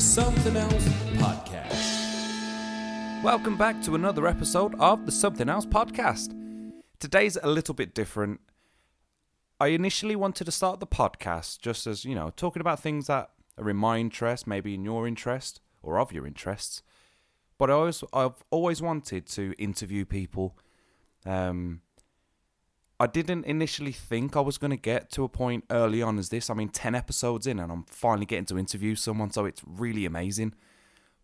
the Something Else Podcast. Welcome back to another episode of the Something Else Podcast. Today's a little bit different. I initially wanted to start the podcast just as, talking about things that are in my interest, maybe in your interest, or of your interests. But I've always wanted to interview people. I didn't initially think I was going to get to a point early on as this. 10 episodes in and I'm finally getting to interview someone, so it's really amazing.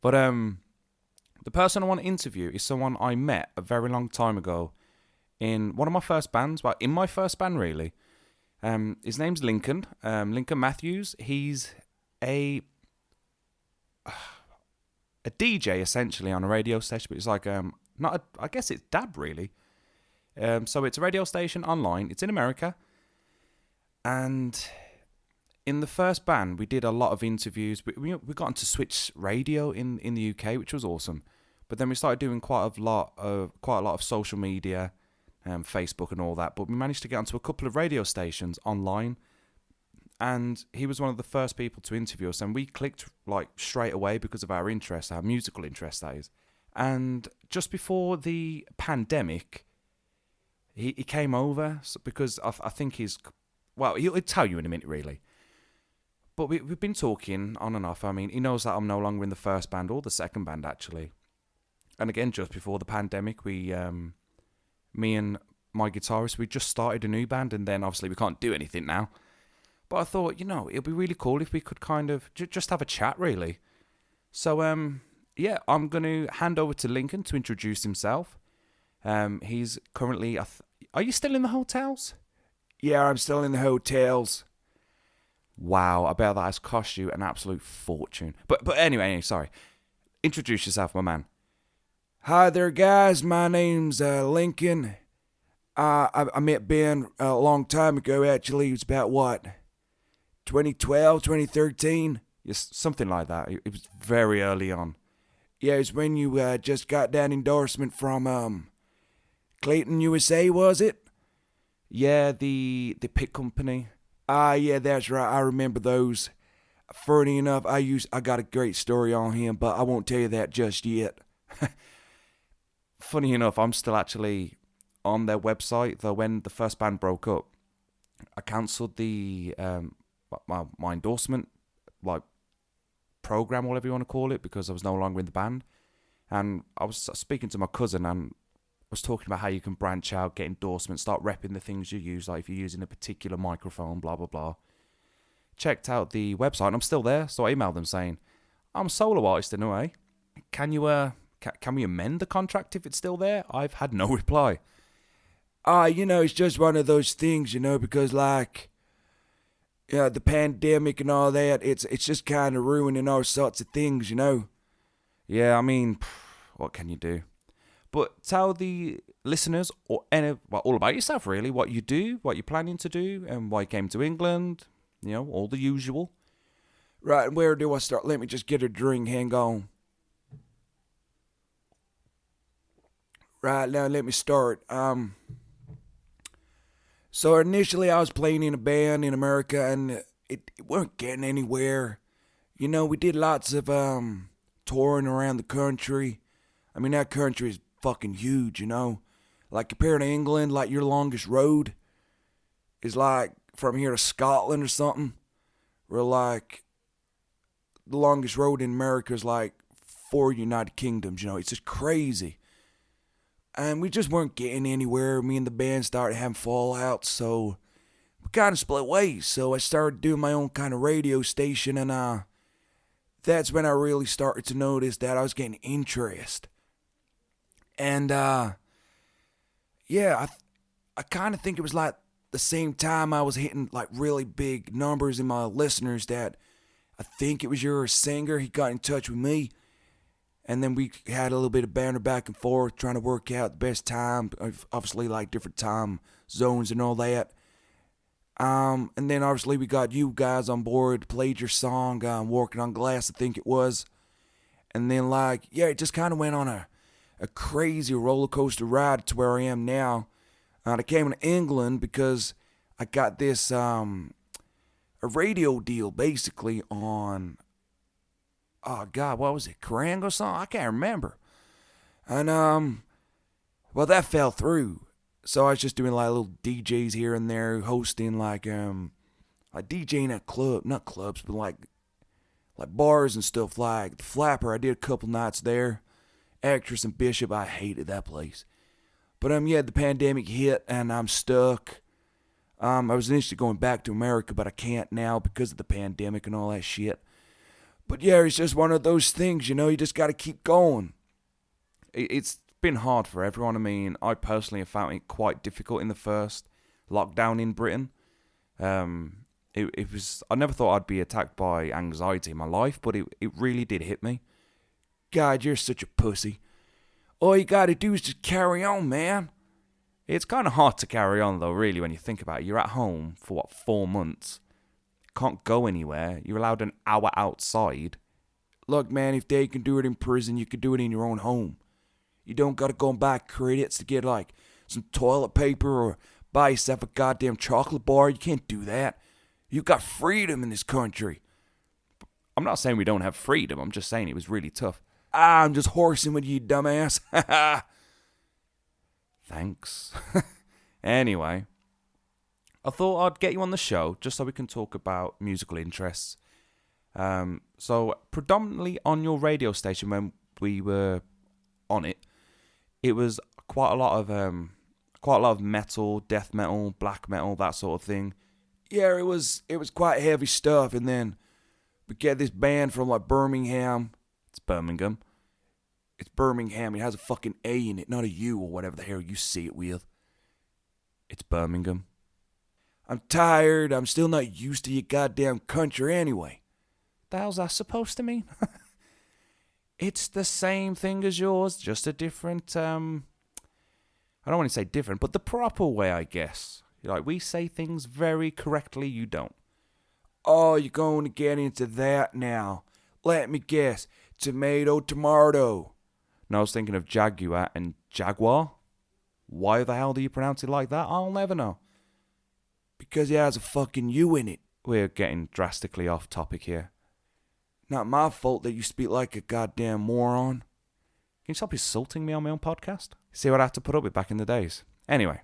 But the person I want to interview is someone I met a very long time ago in one of my first bands. Well, in my first band, really. His name's Lincoln. Lincoln Matthews. He's a DJ, essentially, on a radio station. But it's like, I guess it's dab, really. So it's a radio station online. It's in America. And in the first band, we did a lot of interviews. We got into Switch Radio in the UK, which was awesome. But then we started doing quite a lot of social media, Facebook and all that. But we managed to get onto a couple of radio stations online. And he was one of the first people to interview us. And we clicked like straight away because of our interest, our musical interest, that is. And just before the pandemic, he came over because I think he'll tell you in a minute, really. But we've been talking on and off. He knows that I'm no longer in the first band or the second band, actually. And again, just before the pandemic, me and my guitarist, we just started a new band, and then obviously we can't do anything now. But I thought, it'd be really cool if we could kind of just have a chat, really. So, I'm going to hand over to Lincoln to introduce himself. He's currently... Are you still in the hotels? Yeah, I'm still in the hotels. Wow, I bet that has cost you an absolute fortune. But anyway, sorry. Introduce yourself, my man. Hi there, guys. My name's Lincoln. I met Ben a long time ago, actually. It was about, 2012, 2013? Yes, something like that. It was very early on. Yeah, it was when you just got that endorsement from Clayton, USA, was it? Yeah, the pit company. Yeah, that's right. I remember those. Funny enough, I got a great story on him, but I won't tell you that just yet. Funny enough, I'm still actually on their website, though when the first band broke up, I cancelled the my endorsement, like, program, whatever you want to call it, because I was no longer in the band. And I was speaking to my cousin, and I was talking about how you can branch out, get endorsements, start repping the things you use, like if you're using a particular microphone, blah, blah, blah. Checked out the website, and I'm still there, so I emailed them saying, I'm a solo artist in a way. Can we amend the contract if it's still there? I've had no reply. It's just one of those things, because, the pandemic and all that, it's just kind of ruining all sorts of things, Yeah, what can you do? But tell the listeners all about yourself, really. What you do, what you're planning to do, and why you came to England. All the usual. Right, where do I start? Let me just get a drink. Hang on. Right, now let me start. So initially I was playing in a band in America, and it weren't getting anywhere. We did lots of touring around the country. That country is fucking huge, Like, compared to England, like, your longest road is like from here to Scotland or something. Where, like, the longest road in America is like 4 United Kingdoms, It's just crazy. And we just weren't getting anywhere. Me and the band started having fallout, so we kind of split ways. So I started doing my own kind of radio station, and that's when I really started to notice that I was getting interest. And, I kind of think it was like the same time I was hitting like really big numbers in my listeners that I think it was your singer. He got in touch with me. And then we had a little bit of banter back and forth, trying to work out the best time, obviously like different time zones and all that. And then obviously we got you guys on board, played your song, Working on Glass, I think it was. And then it just kind of went on a crazy roller coaster ride to where I am now. I came to England because I got this a radio deal basically on oh God, what was it, Kerrang or something? I can't remember. And well, that fell through. So I was just doing like little DJs here and there, hosting like DJing at not clubs, but like bars and stuff. Like the Flapper, I did a couple nights there. Actress and Bishop, I hated that place. But yeah, the pandemic hit and I'm stuck. I was initially going back to America, but I can't now because of the pandemic and all that shit. But yeah, it's just one of those things, you just got to keep going. It's been hard for everyone. I mean, I personally have found it quite difficult in the first lockdown in Britain. It was, I never thought I'd be attacked by anxiety in my life, but it really did hit me. God, you're such a pussy. All you got to do is just carry on, man. It's kind of hard to carry on, though, really, when you think about it. You're at home for, 4 months? Can't go anywhere. You're allowed an hour outside. Look, man, if they can do it in prison, you can do it in your own home. You don't got to go and buy credits to get, like, some toilet paper or buy yourself a goddamn chocolate bar. You can't do that. You got freedom in this country. I'm not saying we don't have freedom. I'm just saying it was really tough. I'm just horsing with you, dumbass. Thanks. Anyway, I thought I'd get you on the show just so we can talk about musical interests. So predominantly on your radio station when we were on it, it was quite a lot of metal, death metal, black metal, that sort of thing. Yeah, it was quite heavy stuff, and then we get this band from like Birmingham. It's Birmingham. It's Birmingham. It has a fucking A in it, not a U or whatever the hell you see it with. It's Birmingham. I'm tired. I'm still not used to your goddamn country anyway. The hell's that supposed to mean? It's the same thing as yours, just a different, I don't want to say different, but the proper way, I guess. Like, we say things very correctly, you don't. Oh, you're going to get into that now. Let me guess. Tomato. No, I was thinking of Jaguar and Jaguar. Why the hell do you pronounce it like that? I'll never know. Because it has a fucking U in it. We're getting drastically off topic here. Not my fault that you speak like a goddamn moron. Can you stop insulting me on my own podcast? See what I had to put up with back in the days. Anyway.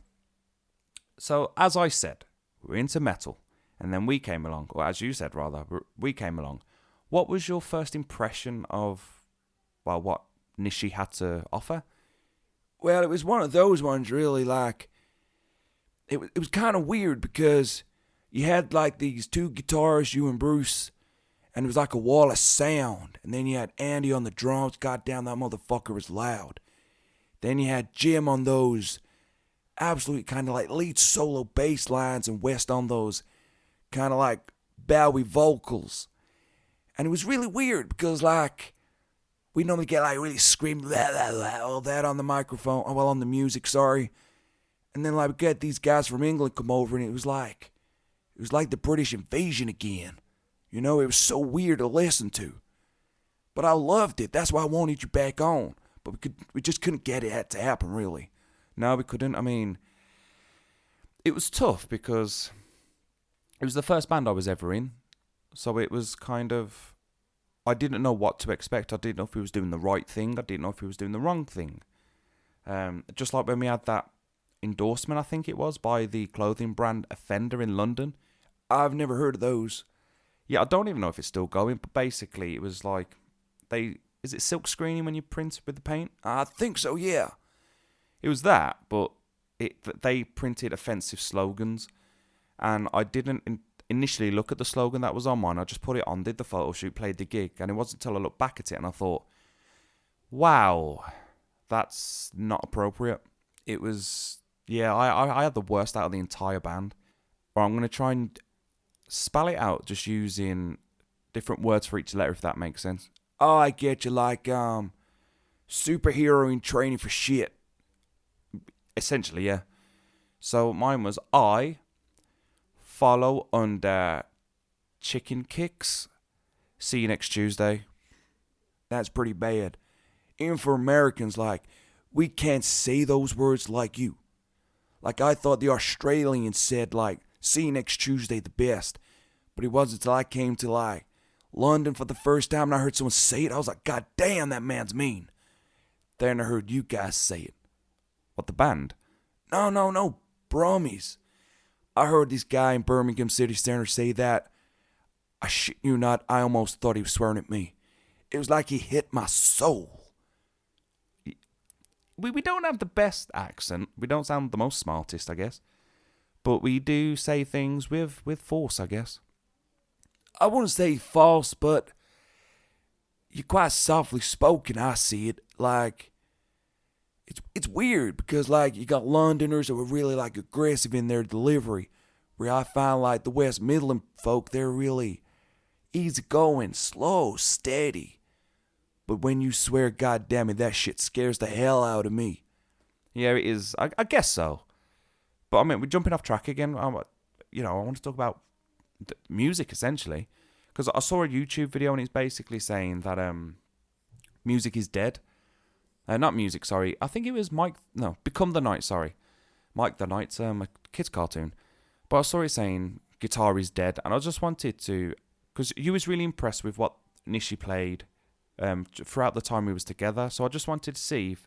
So, as I said, we're into metal. And then we came along. Or as you said, rather, we came along. What was your first impression of, well, what Nishi had to offer? Well, it was one of those ones, really, like, it was kind of weird because you had, like, these two guitarists, you and Bruce, and it was like a wall of sound. And then you had Andy on the drums. Goddamn, that motherfucker was loud. Then you had Jim on those absolute kind of like lead solo bass lines and West on those kind of like Bowie vocals. And it was really weird because, like, we normally get, like, really scream, all that on the microphone, well, on the music, sorry. And then, like, we get these guys from England come over, and it was like the British invasion again. You know, it was so weird to listen to. But I loved it. That's why I wanted you back on. But we just couldn't get it to happen, really. No, we couldn't. I mean, it was tough because it was the first band I was ever in. So it was kind of, I didn't know what to expect. I didn't know if he was doing the right thing. I didn't know if he was doing the wrong thing. Just like when we had that endorsement, I think it was, by the clothing brand Offender in London. I've never heard of those. Yeah, I don't even know if it's still going, but basically it was like, is it silk screening when you print with the paint? I think so, yeah. It was that, but they printed offensive slogans, and I didn't initially look at the slogan that was on mine. I just put it on, did the photo shoot, played the gig, and it wasn't until I looked back at it and I thought, wow, that's not appropriate. It was, yeah, I had the worst out of the entire band. Or I'm going to try and spell it out just using different words for each letter, if that makes sense. Oh, I get you, like, superhero in training for shit. Essentially, yeah. So mine was I follow under chicken kicks. See you next Tuesday. That's pretty bad. Even for Americans, like, we can't say those words like you. Like, I thought the Australians said, like, see you next Tuesday the best. But it wasn't until I came to, like, London for the first time and I heard someone say it, I was like, God damn, that man's mean. Then I heard you guys say it. What, the band? No, Brummies. I heard this guy in Birmingham City Center say that. I shit you not, I almost thought he was swearing at me. It was like he hit my soul. We don't have the best accent. We don't sound the most smartest, I guess. But we do say things with force, I guess. I wouldn't say false, but you're quite softly spoken, I see it. Like, it's weird because, like, you got Londoners that were really, like, aggressive in their delivery. Where I find, like, the West Midland folk, they're really easygoing, slow, steady. But when you swear, God damn it, that shit scares the hell out of me. Yeah, it is. I guess so. But, I mean, we're jumping off track again. I want to talk about music, essentially. Because I saw a YouTube video and it's basically saying that music is dead. Not music, sorry. I think it was Become the Night, sorry. Mike the Knight's a kid's cartoon. But I saw it saying guitar is dead. And I just wanted to... Because you was really impressed with what Nishi played throughout the time we was together. So I just wanted to see if,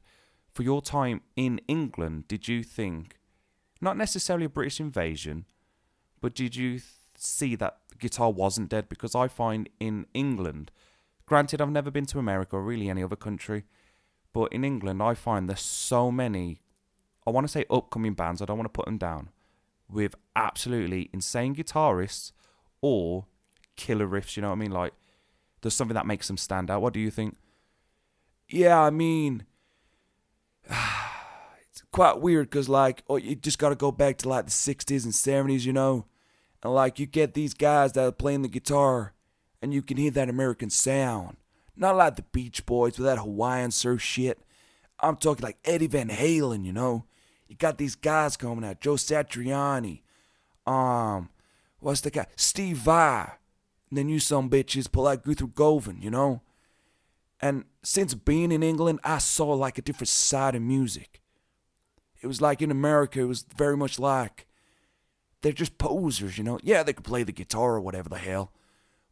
for your time in England, did you think, not necessarily a British invasion, but did you see that guitar wasn't dead? Because I find in England, granted I've never been to America or really any other country, but in England I find there's so many, I want to say upcoming bands, I don't want to put them down, with absolutely insane guitarists or killer riffs, you know what I mean? Like, there's something that makes them stand out. What do you think? Yeah, I mean, it's quite weird because, like, you just got to go back to, like, the 60s and 70s, you know? And, like, you get these guys that are playing the guitar and you can hear that American sound. Not like the Beach Boys with that Hawaiian surf shit. I'm talking like Eddie Van Halen, you know? You got these guys coming out. Joe Satriani. What's the guy? Steve Vai. And then you some bitches pull out Guthrie Govan, you know? And since being in England, I saw like a different side of music. It was like in America, it was very much like they're just posers, you know? Yeah, they could play the guitar or whatever the hell.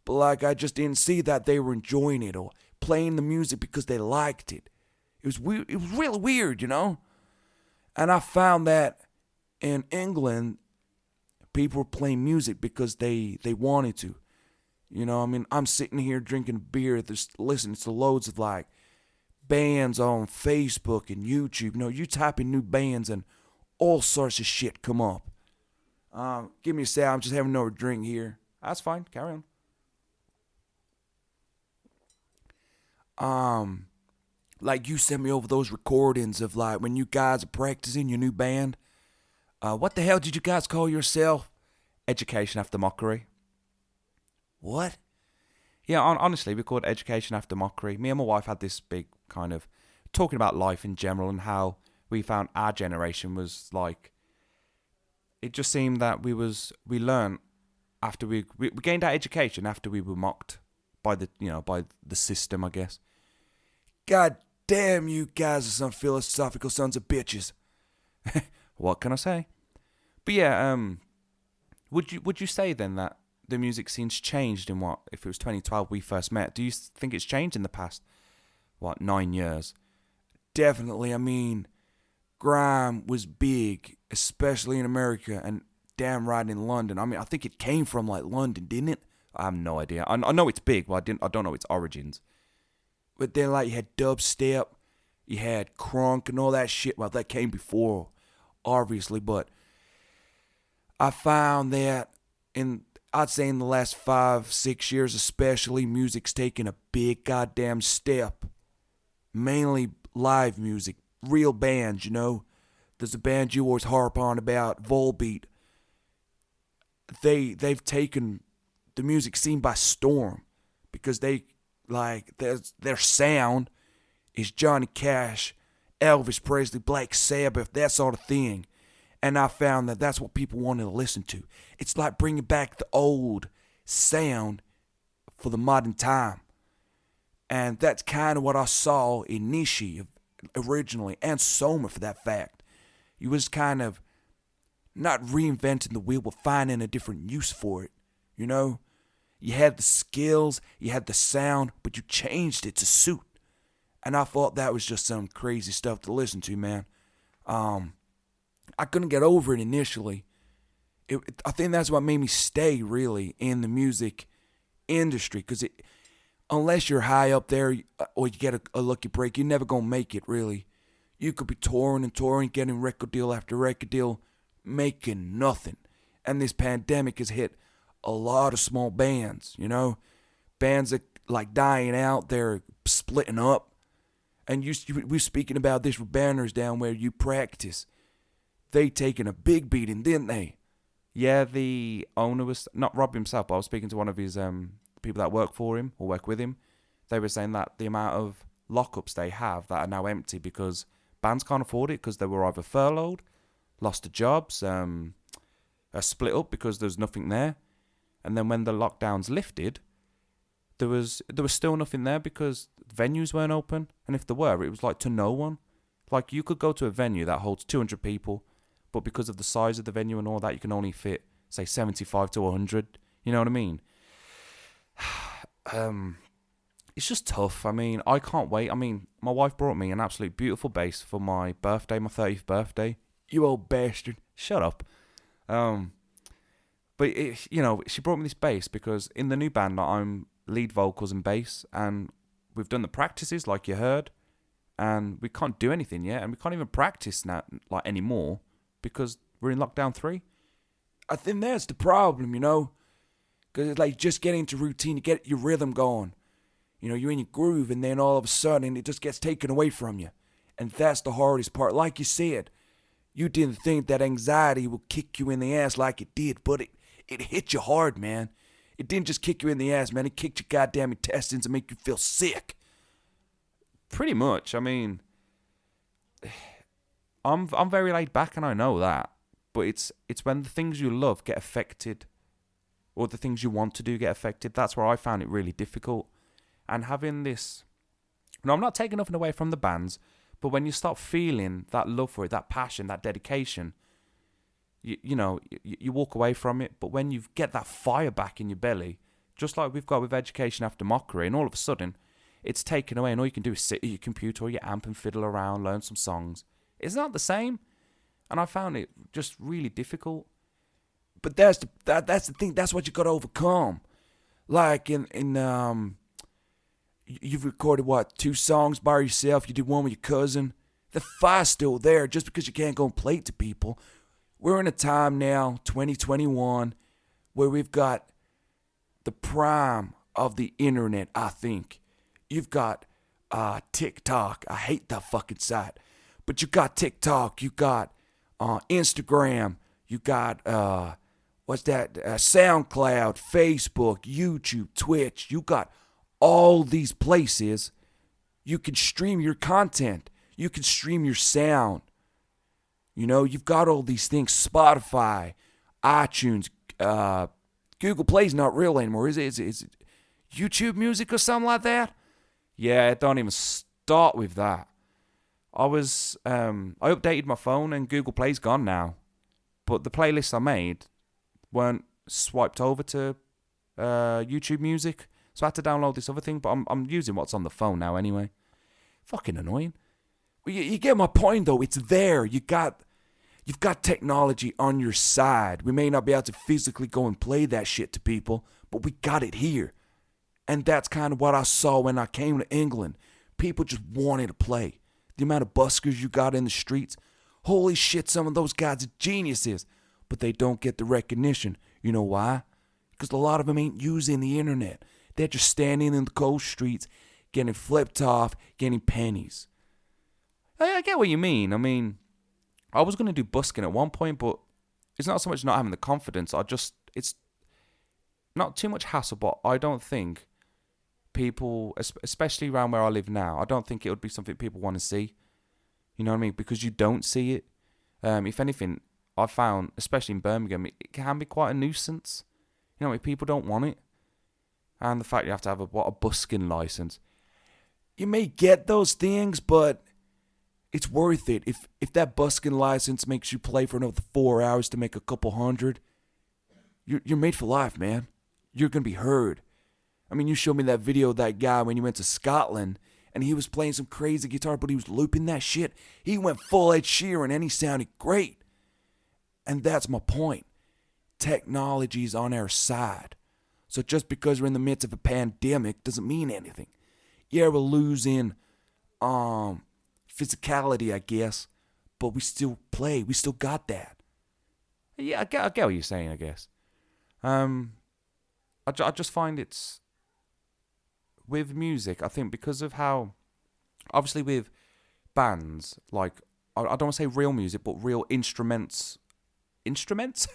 But like I just didn't see that they were enjoying it or playing the music because they liked it. It was weird. It was really weird, you know? And I found that in England, people were playing music because they wanted to. You know, I mean, I'm sitting here drinking beer, just listening to loads of, like, bands on Facebook and YouTube. You know, you type in new bands and all sorts of shit come up. Give me a sec, I'm just having another drink here. That's fine, carry on. Like, you sent me over those recordings of, like, when you guys are practicing your new band. What the hell did you guys call yourself? Education After Mockery. What? Yeah, honestly, we called Education After Mockery. Me and my wife had this big kind of talking about life in general and how we found our generation was like, it just seemed that we learned after we gained our education after we were mocked by the system, I guess. God damn, you guys are some philosophical sons of bitches. What can I say? But yeah, would you say then that the music scene's changed in if it was 2012 we first met? Do you think it's changed in the past, 9 years? Definitely. I mean, grime was big, especially in America, and damn right in London. I mean, I think it came from, like, London, didn't it? I have no idea. I know it's big, but I don't know its origins. But then, like, you had dubstep, you had crunk and all that shit. Well, that came before, obviously, but I found that I'd say in the last 5-6 years especially, music's taken a big goddamn step. Mainly live music, real bands, you know. There's a band you always harp on about, Volbeat. They've taken the music scene by storm because their sound is Johnny Cash, Elvis Presley, Black Sabbath, that sort of thing. And I found that that's what people wanted to listen to. It's like bringing back the old sound for the modern time. And that's kind of what I saw in Nishi originally, and Soma for that fact. He was kind of not reinventing the wheel, but finding a different use for it, you know? You had the skills, you had the sound, but you changed it to suit. And I thought that was just some crazy stuff to listen to, man. I couldn't get over it initially. I think that's what made me stay, really, in the music industry. Because unless you're high up there or you get a lucky break, you're never going to make it, really. You could be touring and touring, getting record deal after record deal, making nothing. And this pandemic has hit a lot of small bands, you know? Bands that like dying out, they're splitting up. And we're speaking about this with banners down where you practice. They taken a big beating, didn't they? Yeah, the owner was, not Rob himself, but I was speaking to one of his people that work for him or work with him. They were saying that the amount of lockups they have that are now empty because bands can't afford it because they were either furloughed, lost their jobs, split up because there's nothing there. And then when the lockdowns lifted, there was still nothing there because venues weren't open. And if there were, it was like to no one. Like you could go to a venue that holds 200 people, but because of the size of the venue and all that, you can only fit, say, 75 to 100. You know what I mean? It's just tough. I mean, I can't wait. I mean, my wife brought me an absolute beautiful bass for my birthday, my 30th birthday. You old bastard. Shut up. But, she brought me this bass because in the new band, I'm lead vocals and bass, and we've done the practices like you heard, and we can't do anything yet, and we can't even practice now, like, anymore because we're in lockdown 3. I think that's the problem, you know? Because it's like just getting into routine to get your rhythm going. You know, you're in your groove, and then all of a sudden it just gets taken away from you. And that's the hardest part. Like you said, you didn't think that anxiety would kick you in the ass like it did, but it hit you hard, man. It didn't just kick you in the ass, man. It kicked your goddamn intestines and make you feel sick. Pretty much. I mean, I'm very laid back, and I know that. But it's when the things you love get affected, or the things you want to do get affected. That's where I found it really difficult. And having this, I'm not taking nothing away from the bands, but when you start feeling that love for it, that passion, that dedication, you walk away from it. But when you get that fire back in your belly, just like we've got with Education After Mockery, and all of a sudden, it's taken away, and all you can do is sit at your computer or your amp and fiddle around, learn some songs. It's not the same. And I found it just really difficult. But that's the thing. That's what you got to overcome. Like you've recorded, 2 songs by yourself? You did one with your cousin. The fire's still there just because you can't go and play it to people. We're in a time now, 2021, where we've got the prime of the internet, I think. You've got TikTok. I hate that fucking site. But you got TikTok. You got Instagram. You got, SoundCloud, Facebook, YouTube, Twitch. You got all these places you can stream your content. You can stream your sound. You know, you've got all these things. Spotify, iTunes, Google Play's not real anymore, is it? Is it YouTube Music or something like that? Yeah, don't even start with that. I updated my phone and Google Play's gone now. But the playlists I made weren't swiped over to YouTube Music. So I had to download this other thing, but I'm using what's on the phone now anyway. Fucking annoying. Well, you get my point, though. It's there. You've got technology on your side. We may not be able to physically go and play that shit to people, but we got it here. And that's kind of what I saw when I came to England. People just wanted to play. The amount of buskers you got in the streets. Holy shit, some of those guys are geniuses. But they don't get the recognition. You know why? Because a lot of them ain't using the internet. They're just standing in the cold streets, getting flipped off, getting pennies. I get what you mean. I mean, I was going to do busking at one point, but it's not so much not having the confidence. It's not too much hassle, but I don't think people, especially around where I live now, I don't think it would be something people want to see. You know what I mean? Because you don't see it. If anything, I found, especially in Birmingham, it can be quite a nuisance. You know, if people don't want it. And the fact you have to have a busking license. You may get those things, but it's worth it. If that busking license makes you play for another 4 hours to make a couple hundred, you're made for life, man. you're going to be heard. I mean, you showed me that video of that guy when he went to Scotland and he was playing some crazy guitar, but he was looping that shit. He went full Ed Sheeran and he sounded great. And that's my point. Technology's on our side. So just because we're in the midst of a pandemic doesn't mean anything. Yeah, we're losing physicality, I guess, but we still play. We still got that. Yeah, I get what you're saying, I guess. I just find it's... With music, I think because of how... Obviously with bands, like... I don't want to say real music, but real instruments... Instruments?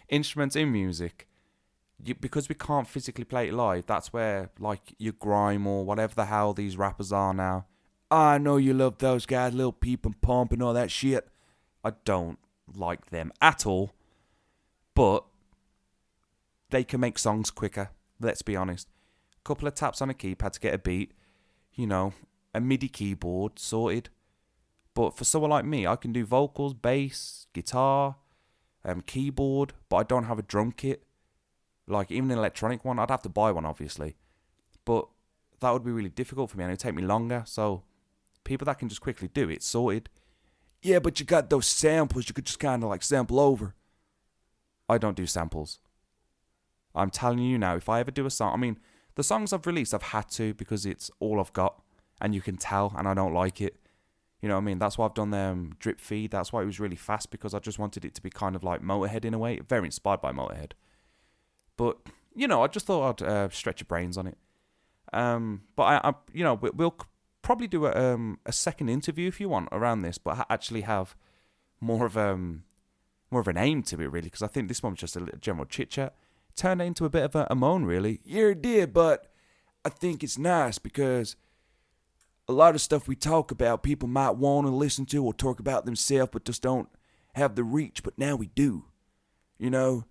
Instruments in music. Because we can't physically play it live, that's where, like, your grime or whatever the hell these rappers are now. I know you love those guys, Lil Peep and Pump and all that shit. I don't like them at all. But they can make songs quicker, let's be honest. A couple of taps on a keypad to get a beat. You know, a MIDI keyboard, sorted. But for someone like me, I can do vocals, bass, guitar, keyboard, but I don't have a drum kit. Like, even an electronic one, I'd have to buy one, obviously. But that would be really difficult for me, and it would take me longer. So, people that can just quickly do it, sorted. Yeah, but you got those samples you could just kind of, like, sample over. I don't do samples. I'm telling you now, if I ever do a song... I mean, the songs I've released, I've had to, because it's all I've got. And you can tell, and I don't like it. You know what I mean? That's why I've done the drip feed. That's why it was really fast, because I just wanted it to be kind of like Motorhead in a way. Very inspired by Motorhead. But, you know, I just thought I'd stretch your brains on it. But, I you know, we'll probably do a second interview if you want around this, but actually have more of an aim to it, really, because I think this one was just a general chit-chat. Turned into a bit of a moan, really. Yeah, it did, but I think it's nice because a lot of stuff we talk about, people might want to listen to or talk about themselves, but just don't have the reach, but now we do, you know?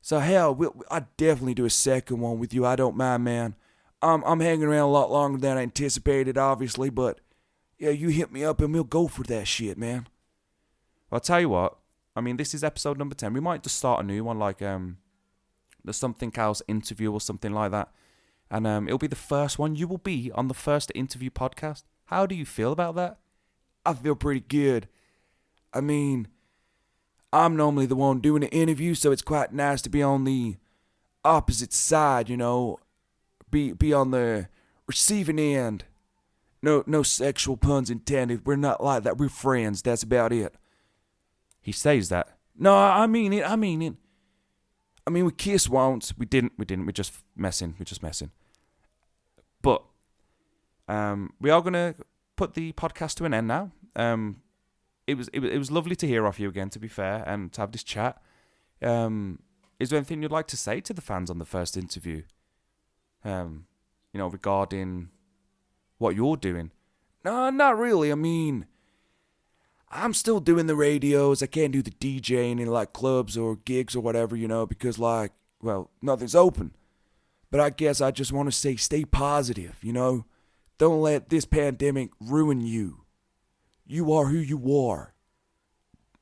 So hell, I'd definitely do a second one with you. I don't mind, man. I'm hanging around a lot longer than I anticipated, obviously, but yeah, you hit me up and we'll go for that shit, man. Well, I'll tell you what. I mean, this is episode number 10. We might just start a new one, like the Something Else interview or something like that. And it'll be the first one. You will be on the first interview podcast. How do you feel about that? I feel pretty good. I mean, I'm normally the one doing the interview, so it's quite nice to be on the opposite side, you know. Be on the receiving end. No sexual puns intended. We're not like that. We're friends. That's about it. He says that. No, I mean it. I mean, we kissed once. We didn't. We're just messing. But we are gonna put the podcast to an end now. It was lovely to hear off you again, to be fair, and to have this chat. Is there anything you'd like to say to the fans on the first interview? You know, regarding what you're doing. No, not really. I mean, I'm still doing the radios. I can't do the DJing in like clubs or gigs or whatever, you know, because like, well, nothing's open. But I guess I just want to say stay positive, you know. Don't let this pandemic ruin you. You are who you are.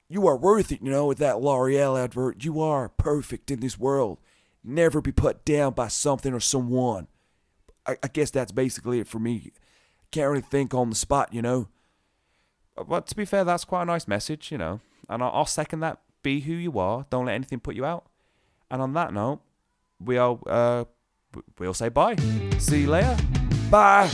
You are worth it, you know, with that L'Oreal advert. You are perfect in this world. Never be put down by something or someone. I guess that's basically it for me. Can't really think on the spot, you know. But to be fair, that's quite a nice message, you know. And I'll second that. Be who you are. Don't let anything put you out. And on that note, we'll say bye. See you later. Bye.